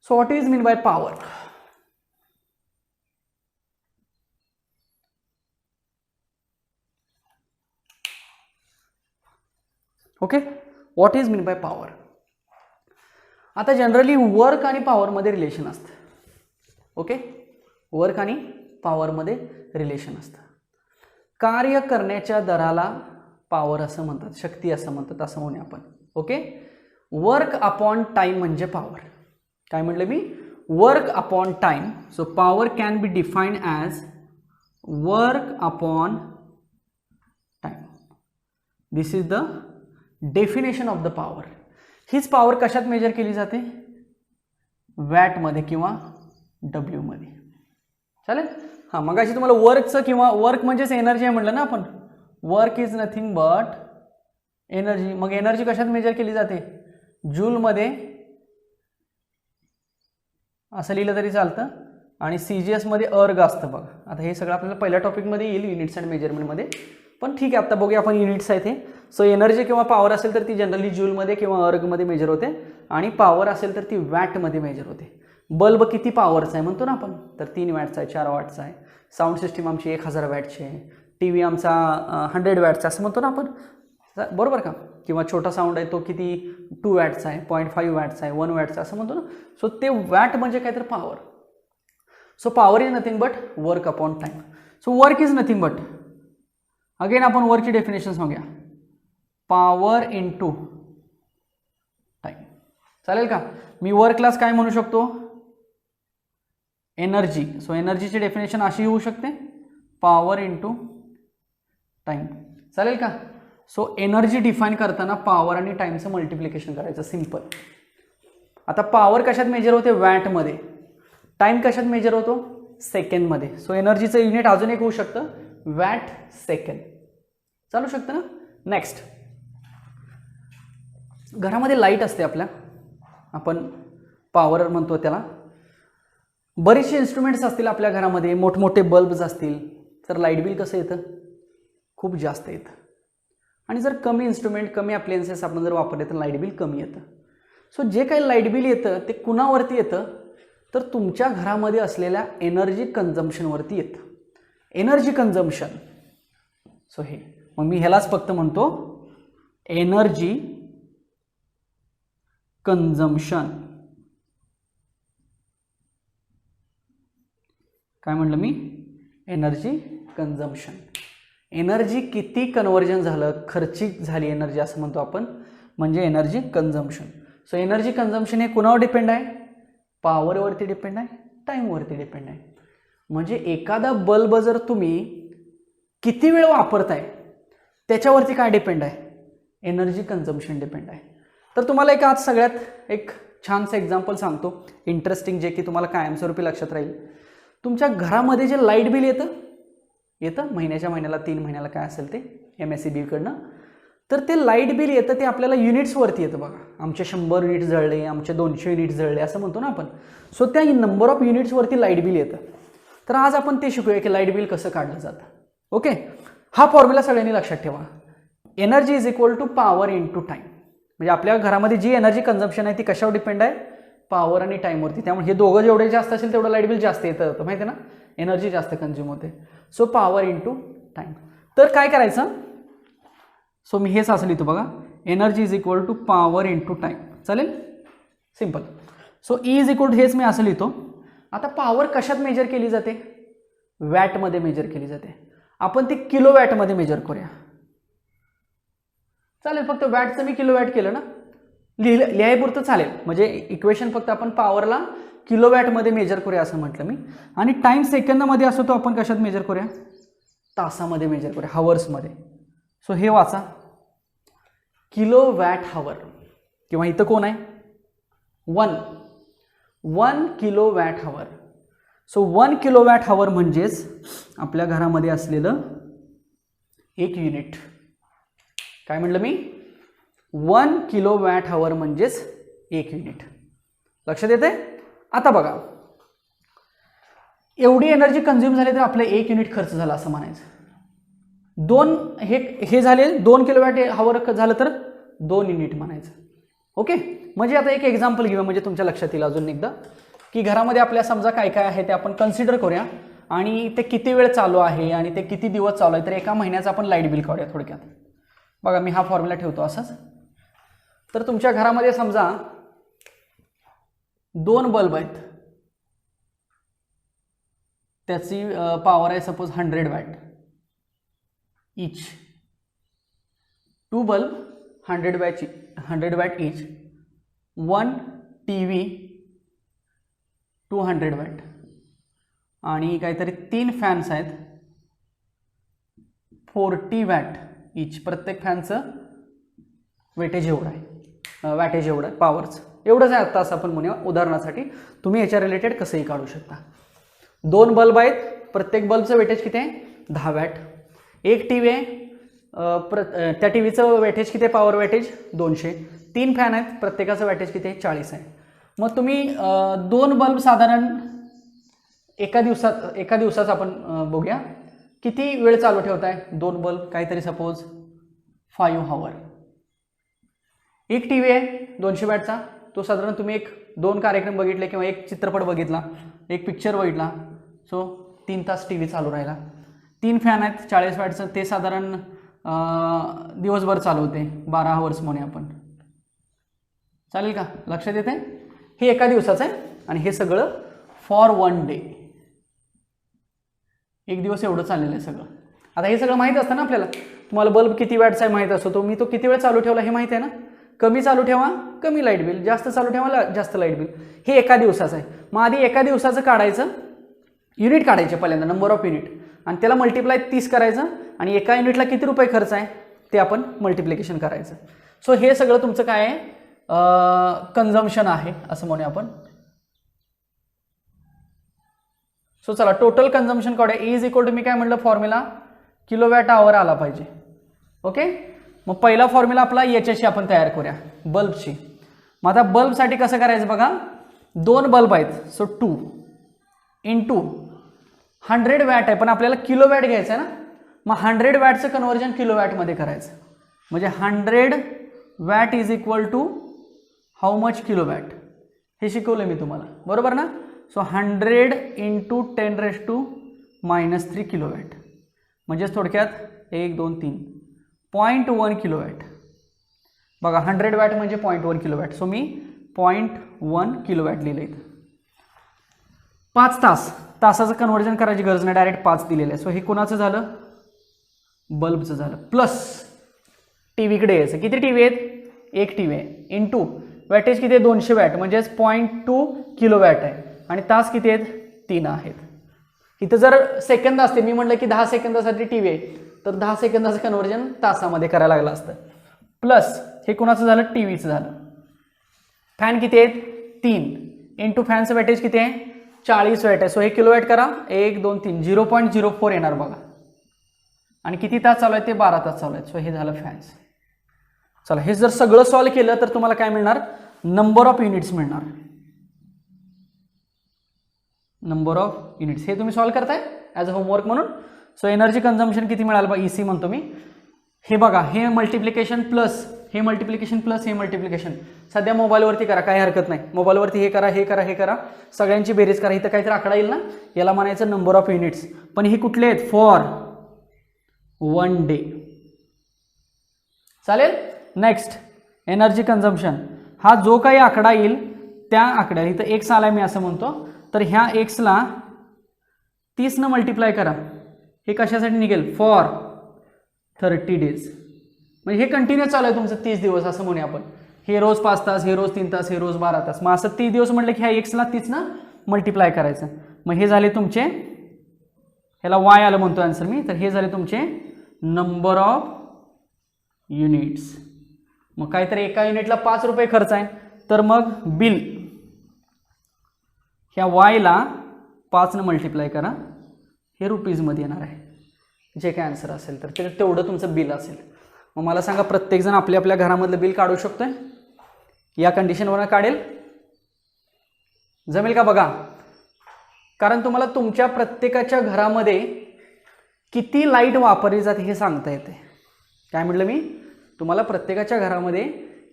So what is mean by power? Okay, what is mean by power. आता generally work आणि पॉवरमध्ये relation असतं. Okay, work आणि पॉवरमध्ये रिलेशन असतं. कार्य करण्याच्या दराला पॉवर असं म्हणतात, शक्ती असं म्हणतात, असं म्हणूया आपण. ओके, वर्क अपॉन टाइम म्हणजे पॉवर. काय म्हटलं मी? Work upon time. So power can be defined as work upon time. This is the definition of the power. हीच पॉवर कशात मेजर केली जाते? वॅटमध्ये किंवा डब्ल्यूमध्ये. चालेल. हां, मग अशी तुम्हाला वर्कचं किंवा वर्क म्हणजेच एनर्जी आहे म्हटलं ना आपण. Work is nothing but energy. मग एनर्जी कशात मेजर केली जाते? जूलमध्ये असं लिहिलं तरी चालतं. आणि CGS मध्ये अर्ग असतं बघा. आता हे सगळं आपल्याला पहिल्या टॉपिकमध्ये येईल, युनिट्स अँड मेजरमेंटमध्ये. पण ठीक आहे, आता बघूया आपण युनिट्स आहेत हे. सो एनर्जी किंवा पॉवर असेल तर ती जनरली जूलमध्ये किंवा अर्गमध्ये मेजर होते, आणि पॉवर असेल तर ती वॅटमध्ये मेजर होते. बल्ब किती पॉवरचा आहे म्हणतो ना आपण, तर 3 वॅटचा आहे, 4 वॅटचा आहे. साऊंड सिस्टीम आमची 1000 वॅटची आहे. TV आमचा 100 वॅटचा असं म्हणतो ना आपण, बरोबर का? किंवा छोटा साऊंड आहे तो किती 2 वॅटचा आहे, 0.5 वॅटचा आहे, 1 वॅटचा असं म्हणतो ना. सो ते वॅट म्हणजे काय तर power. So power is nothing but work upon time. So work is nothing but, again आपण वर्कची डेफिनेशन सांगूया, पॉवर इंटू टाइम. चालेल का? मी वर्कलाच काय म्हणू शकतो? एनर्जी. सो एनर्जीची डेफिनेशन अशी होऊ शकते, पॉवर इंटू टाइम. चालेल का? सो एनर्जी डिफाइन करताना पॉवर आणि टाइमचं मल्टिप्लिकेशन करायचं, सिंपल. आता पॉवर कशात मेजर होते? वॅटमध्ये. टाइम कशात मेजर होतो? सेकंडमध्ये. सो एनर्जीचं युनिट अजून एक होऊ शकतं, वॅट सेकंड. चालू शकतं ना? नेक्स्ट, घरामध्ये लाईट असते आपल्या, आपण पॉवर म्हणतो त्याला. बरेचसे इन्स्ट्रुमेंट्स असतील आपल्या घरामध्ये, मोठमोठे बल्ब्स असतील, तर लाईट बिल कसं येतं? खूप जास्त येतं. आणि जर कमी इन्स्ट्रुमेंट, कमी अप्लायन्सेस आपण जर वापरले तर लाईट बिल कमी येतं. सो जे काही लाईट बिल येतं ते कुणावरती येतं? तर तुमच्या घरामध्ये असलेल्या एनर्जी कन्झम्पशनवरती येतं. Energy consumption. सो हे मग मी ह्यालाच फक्त म्हणतो एनर्जी कन्झम्पशन. काय म्हटलं मी? Energy consumption. एनर्जी किती कन्व्हर्जन झालं, खर्चिक झाली एनर्जी असं म्हणतो आपण, म्हणजे energy consumption. So energy consumption हे कुणावर डिपेंड आहे? पॉवरवरती डिपेंड आहे, टाईमवरती डिपेंड आहे. म्हणजे एखादा बल्ब जर तुम्ही किती वेळ वापरताय त्याच्यावरती काय डिपेंड आहे? एनर्जी कन्झम्पशन डिपेंड आहे. तर तुम्हाला एक आज सगळ्यात एक छानसं एक्झाम्पल सांगतो, इंटरेस्टिंग, जे की तुम्हाला कायमस्वरूपी लक्षात राहील. तुमच्या घरामध्ये जे लाईट बिल येतं महिन्याच्या महिन्याला, 3 महिन्याला काय असेल ते MSEB कडनं, तर ते लाईट बिल येतं, ते आपल्याला युनिट्सवरती येतं बघा. आमचे 100 युनिट जळले, आमचे 200 युनिट जळले असं म्हणतो ना आपण. सो त्या नंबर ऑफ युनिट्सवरती लाईट बिल येतं. तर आज आपण ते शिकूया की लाईट बिल कसं काढलं जातं. ओके, हा फॉर्म्युला सगळ्यांनी लक्षात ठेवा. Energy is equal to power into time. म्हणजे आपल्या घरामध्ये जी एनर्जी कन्झम्पशन आहे ती कशावर डिपेंड आहे? पॉवर आणि टाईमवरती. त्यामुळे हे दोघं जेवढे जास्त असेल तेवढं लाईट बिल जास्त येतं, माहिती आहे ना? एनर्जी जास्त कन्झ्युम होते. So power into time. तर काय करायचं? सो मी हेच असं लिहितो बघा, energy is equal to power into time. चालेल, simple. So E is equal to हेच मी असं लिहितो. आता पॉवर कशात मेजर केली जाते? वॅटमध्ये मेजर केली जाते. आपण ती किलो वॅटमध्ये मेजर करूया. चालेल, फक्त वॅटचं मी किलो वॅट केलं ना, लिहायपुरतं चालेल. म्हणजे इक्वेशन फक्त आपण पॉवरला किलो वॅटमध्ये मेजर करूया असं म्हटलं मी. आणि टाइम सेकंदमध्ये असतो तो आपण कशात मेजर करूया? तासामध्ये मेजर करूया, हवर्समध्ये. सो हे वाचा, किलो वॅट हवर, किंवा इथं कोण आहे? 1 kilowatt hour. So 1 kilowatt hour म्हणजेच आपल्या घरामध्ये असलेलं एक युनिट. काय म्हटलं मी? 1 किलो वॅट हवर म्हणजेच एक युनिट. लक्षात येते? आता बघा, एवढी एनर्जी कंझ्युम झाली तर आपलं एक युनिट खर्च झाला असं म्हणायचं. हे झाले 2 किलो वॅट हवर झालं तर 2 युनिट म्हणायचं. ओके, म्हणजे आता एक एक्झाम्पल घेऊया म्हणजे तुमच्या लक्षात येईल अजून एकदा की घरामध्ये आपल्या समजा काय काय आहे ते आपण कन्सिडर करूया आणि ते किती वेळ चालू आहे आणि ते किती दिवस चालू आहे. तर एका महिन्याचं आपण लाईट बिल काढूया थोडक्यात. बघा मी हा फॉर्म्युला ठेवतो असाच. तर तुमच्या घरामध्ये समजा 2 बल्ब आहेत, त्याची पॉवर आहे सपोज 100 वॅट इच. 2 बल्ब 100 वॅट इच. 1 TV 200 वॅट आणि काहीतरी 3 फॅन्स आहेत 40 वॅट इच. प्रत्येक फॅनचं वेटेज एवढं आहे, वॅटेज एवढं आहे पॉवरचं. एवढंच आहे आत्ता असं आपण म्हणूया उदाहरणासाठी. तुम्ही याच्या रिलेटेड कसंही काढू शकता. 2 बल्ब आहेत, प्रत्येक बल्बचं वेटेज किती आहे 10 वॅट. एक TV आहे, त्या टीव्हीचं वेटेज किती आहे पॉवर वेटेज 200. 3 फॅन आहेत, प्रत्येकाचं वेटेज किती आहे 40 आहे. मग तुम्ही 2 बल्ब साधारण एका दिवसाचं आपण बघूया किती वेळ चालू ठेवताय. 2 बल्ब काहीतरी सपोज 5 आवर. एक TV आहे 200 वॅटचा, तो साधारण तुम्ही 2 कार्यक्रम बघितले किंवा एक चित्रपट बघितला, एक पिक्चर बघितला, सो 3 तास TV चालू राहिला. 3 फॅन आहेत 40 वॅटचं, ते साधारण दिवसभर चालू होते 12 आवर्स म्हणूया आपण. चालेल का? लक्षात येते? हे एका दिवसाचं आहे आणि हे सगळं फॉर 1 डे. एक दिवस एवढं चाललेलं आहे सगळं. आता हे सगळं माहीत असतं ना आपल्याला. तुम्हाला बल्ब किती वॅटचा आहे माहीत असतो, तो मी तो किती वेळ चालू ठेवला हे माहीत आहे ना. कमी चालू ठेवा कमी लाईट बिल, जास्त चालू ठेवा जास्त लाईट बिल. हे एका दिवसाचं आहे. मग आधी एका दिवसाचं काढायचं, युनिट काढायचे पहिल्यांदा, नंबर ऑफ युनिट, आणि त्याला मल्टिप्लाय 30 करायचं आणि एका युनिटला किती रुपये खर्च आहे ते आपण मल्टिप्लिकेशन करायचं. सो हे सगळं तुमचं काय आहे कन्झम्पशन आहे असं म्हणूया आपण. सो चला टोटल कन्झम्पशन काढूया. इज इक्वल टू मी काय म्हटलं फॉर्म्युला किलोवॅट आवर आला पाहिजे. ओके. मग पहिला फॉर्म्युला आपला याच्याशी आपण तयार करूया बल्बची. मग आता बल्बसाठी कसं करायचं बघा. 2 बल्ब आहेत, सो 2 इंटू 100 वॅट आहे पण आपल्याला किलोवॅट घ्यायचं आहे ना. मग 100 वॅटचं कन्व्हर्जन किलोवॅटमध्ये करायचं. म्हणजे 100 watt is equal to how much kilowatt, हे शिकवलं मी तुम्हाला बरोबर ना. सो 100 इंटू 10⁻³ किलोवॅट, म्हणजेच थोडक्यात 1 2 3 0.1 किलोवॅट. बघा 100 वॅट म्हणजे 0.1 किलोवॅट. सो मी 0.1 किलोवॅट लिहिलं इथं. 5 तासाचं कन्व्हर्जन करायची गरज नाही, डायरेक्ट 5 दिलेलं आहे. सो हे कोणाचं झालं बल्बचं झालं. प्लस टीव्हीकडे यायचं. किती टीव्ही आहेत? एक टीव्ही आहे. इंटू वॅटेज किती आहे 200 वॅट म्हणजेच 0.2 किलोवॅट आहे आणि तास किती आहेत 3 आहेत. इथं जर सेकंद असते, मी म्हटलं की 10 सेकंदासाठी टीव्ही आहे, तर 10 सेकंदाचं कन्व्हर्जन तासामध्ये करायला लागलं असतं. प्लस हे कोणाचं झालं टीव्हीचं झालं. फॅन किती आहेत 3 इंटू फॅनचं वॅटेज किती आहे 40 वॅट आहे. सो हे किलोवॅट करा 1 2 3 0.04 येणार बघा. आणि किती तास चालू आहे ते 12 तास चालू आहेत. सो हे झालं फॅन्स. चला हे जर सगळं सॉल्व्ह केलं तर तुम्हाला काय मिळणार नंबर ऑफ युनिट्स मिळणार. नंबर ऑफ युनिट्स हे तुम्ही सॉल्व्ह करताय ॲज अ होमवर्क म्हणून. सो एनर्जी कन्झम्पशन किती मिळालं बघा EC म्हणतो मी. हे बघा हे मल्टिप्लिकेशन प्लस हे मल्टिप्लिकेशन प्लस हे मल्टिप्लिकेशन सध्या मोबाईलवरती करा, काही हरकत नाही. मोबाईलवरती हे करा हे करा हे करा, सगळ्यांची बेरीज करा. इथं काहीतरी आकडा येईल ना, याला म्हणायचं नंबर ऑफ युनिट्स. पण हे कुठले आहेत फॉर 1 डे. चालेल. Next energy consumption. हा जो काही आकडा येईल त्या आकड्याला इथं एक्स आलाय मी असं म्हणतो, तर ह्या एक्सला 30 न मल्टिप्लाय करा. हे कशासाठी निघेल फॉर 30 डेज. म्हणजे हे कंटिन्यू चालू आहे तुमचं 30 दिवस असं म्हणूया आपण. हे रोज 5 तास, हे रोज 3 तास, हे रोज 12 तास. मग असं 30 दिवस म्हटलं की ह्या एक्सला 30 न मल्टिप्लाय करायचं. मग हे झाले तुमचे, ह्याला वाय आलं म्हणतो आन्सर मी, तर हे झाले तुमचे नंबर ऑफ युनिट्स. मग काहीतरी एका युनिटला 5 रुपये खर्च आहे, तर मग बिल ह्या वायला 5 न मल्टिप्लाय करा, हे रुपीजमध्ये येणार आहे. जे काय आन्सर असेल तर तेवढं तुमचं बिल असेल. मग मला सांगा प्रत्येकजण आपल्या आपल्या घरामधलं बिल काढू शकतोय या कंडिशनवरून काढेल? जमेल का बघा. कारण तुम्हाला तुमच्या प्रत्येकाच्या घरामध्ये किती लाईट वापरली जाते हे सांगता येते. काय म्हटलं मी तुम्हाला प्रत्येकाच्या घरामध्ये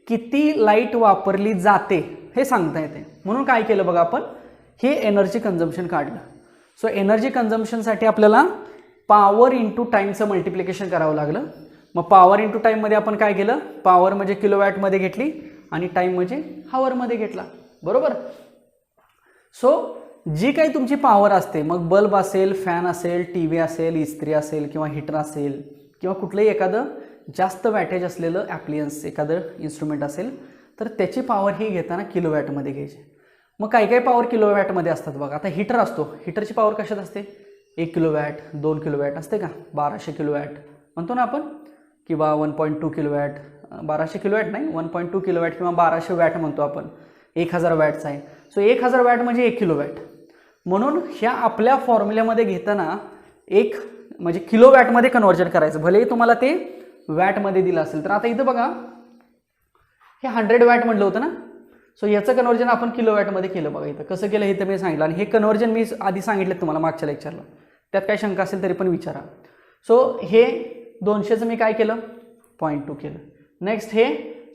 किती लाईट वापरली जाते हे सांगता येते. म्हणून काय केलं बघा, आपण हे एनर्जी कन्झम्पशन काढलं. सो एनर्जी कन्झम्पशनसाठी आपल्याला पॉवर इंटू टाईमचं मल्टिप्लिकेशन करावं लागलं. मग पॉवर इंटू टाईममध्ये आपण काय केलं, पॉवर म्हणजे किलोवॅटमध्ये घेतली आणि टाईम म्हणजे हॉवरमध्ये घेतला, बरोबर. सो जी काही तुमची पॉवर असते, मग बल्ब असेल, फॅन असेल, टी व्ही असेल, इस्त्री असेल किंवा हीटर असेल किंवा कुठलंही एखादं जास्त वॅटेज असलेलं ॲप्लियन्स, एखादं इन्स्ट्रुमेंट असेल, तर त्याची पॉवर ही घेताना किलोवॅटमध्ये घ्यायची. मग काही काही पॉवर किलोवॅटमध्ये असतात बघा. आता हीटर असतो, हीटरची पॉवर कशात असते, 1 किलोवॅट, 2 किलोवॅट असते का, 1200 किलोवॅट म्हणतो ना आपण, किंवा 1.2 किलोवॅट, 1200 किलोवॅट नाही, 1.2 किलोवॅट किंवा 1200 वॅट म्हणतो आपण, 1000 वॅटचा आहे. सो 1000 वॅट म्हणजे 1 किलोवॅट. म्हणून ह्या आपल्या फॉर्म्युल्यामध्ये घेताना एक म्हणजे किलोवॅटमध्ये कन्व्हर्जन करायचं, भलेही तुम्हाला ते वॅटमध्ये दिलं असेल. तर आता इथं बघा, हे 100 वॅट म्हटलं होतं ना, सो याचं कन्व्हर्जन आपण किलोवॅटमध्ये केलं बघा. इथं कसं केलं हे तर मी सांगितलं, आणि हे कन्व्हर्जन मी आधी सांगितलं तुम्हाला मागच्या लेक्चरला, त्यात काही शंका असेल तरी पण विचारा. सो हे 200चं मी काय केलं, 0.2 केलं. नेक्स्ट हे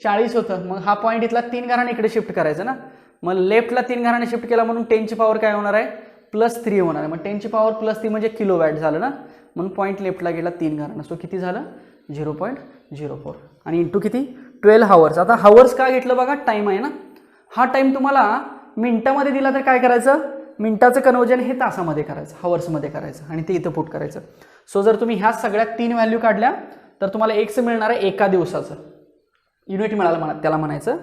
40 होतं, मग हा पॉईंट इथला 3 घराने इकडे शिफ्ट करायचं ना, मग लेफ्टला 3 घराने शिफ्ट केला म्हणून 10ची पॉवर काय होणार आहे, +3 होणार आहे. मग 10ची पॉवर +3 म्हणजे किलोवॅट झालं ना, म्हणून पॉईंट लेफ्टला गेला 3 घरानं. सो किती झालं, 0.04 आणि इंटू किती, 12 हावर्स. आता हावर्स का घेतलं बघा, टाईम आहे ना. हा टाईम तुम्हाला मिनटामध्ये दिला तर काय करायचं, मिनटाचं कन्व्हर्जन हे तासामध्ये करायचं, हावर्समध्ये करायचं आणि ते इथं पुट करायचं. सो जर तुम्ही ह्या सगळ्या 3 व्हॅल्यू काढल्या तर तुम्हाला एक्स मिळणार आहे एका दिवसाचं युनिट मिळालं त्याला म्हणायचं.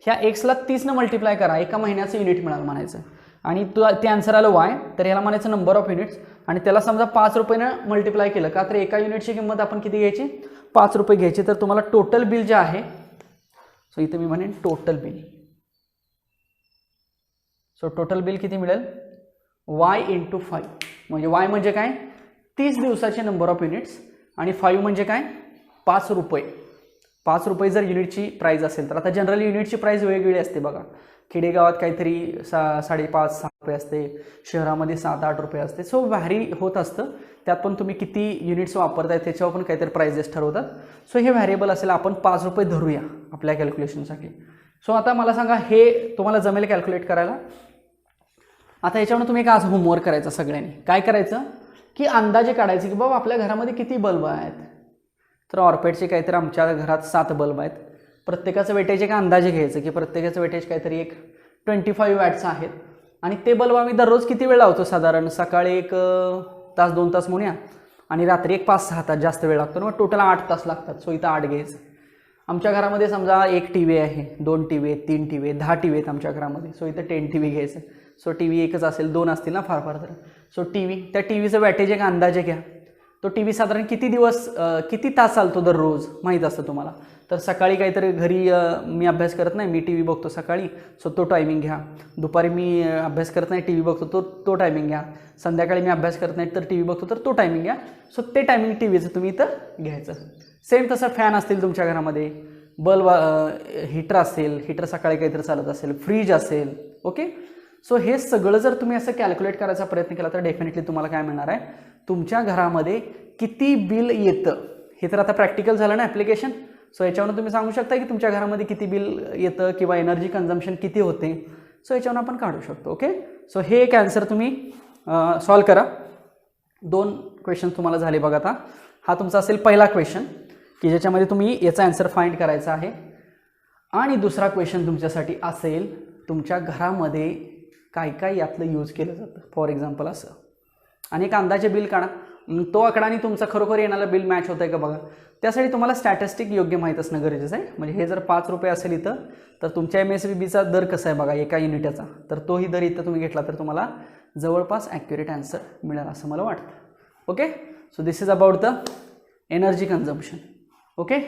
ह्या एक्सला 30 मल्टिप्लाय करा, एका महिन्याचं युनिट मिळालं म्हणायचं. आणि ते आन्सर आलं वाय, तर याला म्हणायचं नंबर ऑफ युनिट्स. आणि त्याला समजा 5 रुपयानं मल्टिप्लाय केलं का, तर एका युनिटची किंमत आपण किती घ्यायची, 5 रुपये घ्यायची. तर तुम्हाला टोटल बिल जे आहे, सो इथं मी म्हणेन total bill. So total bill किती मिळेल, वाय इंटू 5. म्हणजे वाय म्हणजे काय, 30 दिवसाचे नंबर ऑफ युनिट्स, आणि 5 म्हणजे काय, 5 रुपये. 5 रुपये जर युनिटची प्राईज असेल तर, आता जनरली युनिटची प्राईज वेगवेगळी असते बघा. खेडेगावात काहीतरी 5.5-6 रुपये असते, शहरामध्ये 7-8 रुपये असते. सो व्हॅरी होत असतं. त्यात पण तुम्ही किती युनिट्स वापरताय त्याच्यावर पण काहीतरी प्राइजेस ठरवतात. सो हे व्हॅरिएबल असेल, आपण 5 रुपये धरूया आपल्या कॅल्क्युलेशनसाठी. सो आता मला सांगा, हे तुम्हाला जमेल कॅल्क्युलेट करायला. आता याच्यावर तुम्ही एक आज होमवर्क करायचा सगळ्यांनी. काय करायचं की अंदाजे काढायचे की बाबा आपल्या घरामध्ये किती बल्ब आहेत. तर ऑर्पेडचे काहीतरी आमच्या घरात 7 बल्ब आहेत. प्रत्येकाचं वेटेज एक अंदाजे घ्यायचं की प्रत्येकाचं वेटेज काहीतरी एक 25 वॅटचं आहेत. आणि ते बल्ब आम्ही दररोज किती वेळ लावतो, साधारण सकाळी 1 तास 2 तास म्हणूया, आणि रात्री एक 5-6 तास जास्त वेळ लागतो ना, मग टोटल 8 तास लागतात. सो इथं 8 घ्यायचं. आमच्या घरामध्ये समजा 1 टीव्ही आहे, 2 टीव्ही आहेत, 3 टीव्ही आहेत, 10 टीव्ही आहेत आमच्या घरामध्ये. सो इथं 10 टीव्ही घ्यायचं. सो टीव्ही एकच असेल, 2 असतील ना फार फार तर. सो टीव्ही, त्या टीव्हीचं वॅटेज एक अंदाजे घ्या. तो टीव्ही साधारण किती तास चालतो दररोज माहीत असतं तुम्हाला. तर सकाळी काहीतरी घरी मी अभ्यास करत नाही, मी टीव्ही बघतो सकाळी, सो तो टायमिंग घ्या. दुपारी मी अभ्यास करत नाही, टीव्ही बघतो, तो टायमिंग घ्या. संध्याकाळी मी अभ्यास करत नाही तर टीव्ही बघतो, तर तो टायमिंग घ्या. सो ते टायमिंग टीव्हीचं तुम्ही इथं घ्यायचं. सेम तसं फॅन असतील तुमच्या घरामध्ये, बल्ब, हीटर असेल, हीटर सकाळी काहीतरी चालत असेल, फ्रीज असेल. ओके. सो हे सगळं जर तुम्ही असं कॅल्क्युलेट करायचा प्रयत्न केला तर डेफिनेटली तुम्हाला काय मिळणार आहे, तुमच्या घरामध्ये किती बिल येतं. हे तर आता प्रॅक्टिकल झालं ना ॲप्लिकेशन. सो याच्यावरून तुम्ही सांगू शकता की तुमच्या घरामध्ये किती बिल येतं किंवा एनर्जी कन्झम्पशन किती होते. सो याच्यावरून आपण काढू शकतो. ओके. सो हे एक आन्सर तुम्ही सॉल्व करा. 2 क्वेश्चन तुम्हाला झाले बघा. आता हा तुमचा असेल पहिला क्वेश्चन की ज्याच्यामध्ये तुम्ही याचा आन्सर फाइंड करायचा आहे. आणि दुसरा क्वेश्चन तुमच्यासाठी असेल, तुमच्या घरामध्ये काय काय यातलं यूज केलं जातं. फॉर एक्झाम्पल असं, आणि एक अंदाजे बिल काढा. तो आकडा आणि तुमचा खरोखर येणारा बिल मॅच होत आहे का बघा. त्यासाठी तुम्हाला स्टॅटिस्टिक योग्य माहीत असणं गरजेचं आहे. म्हणजे हे जर 5 रुपये असेल इथं, तर तुमच्या MSVBचा दर कसा आहे बघा एका युनिटाचा, तर तोही दर इथं तुम्ही घेतला तर तुम्हाला जवळपास ॲक्युरेट आन्सर मिळेल असं मला वाटतं. Okay. So this is about the energy consumption. Okay.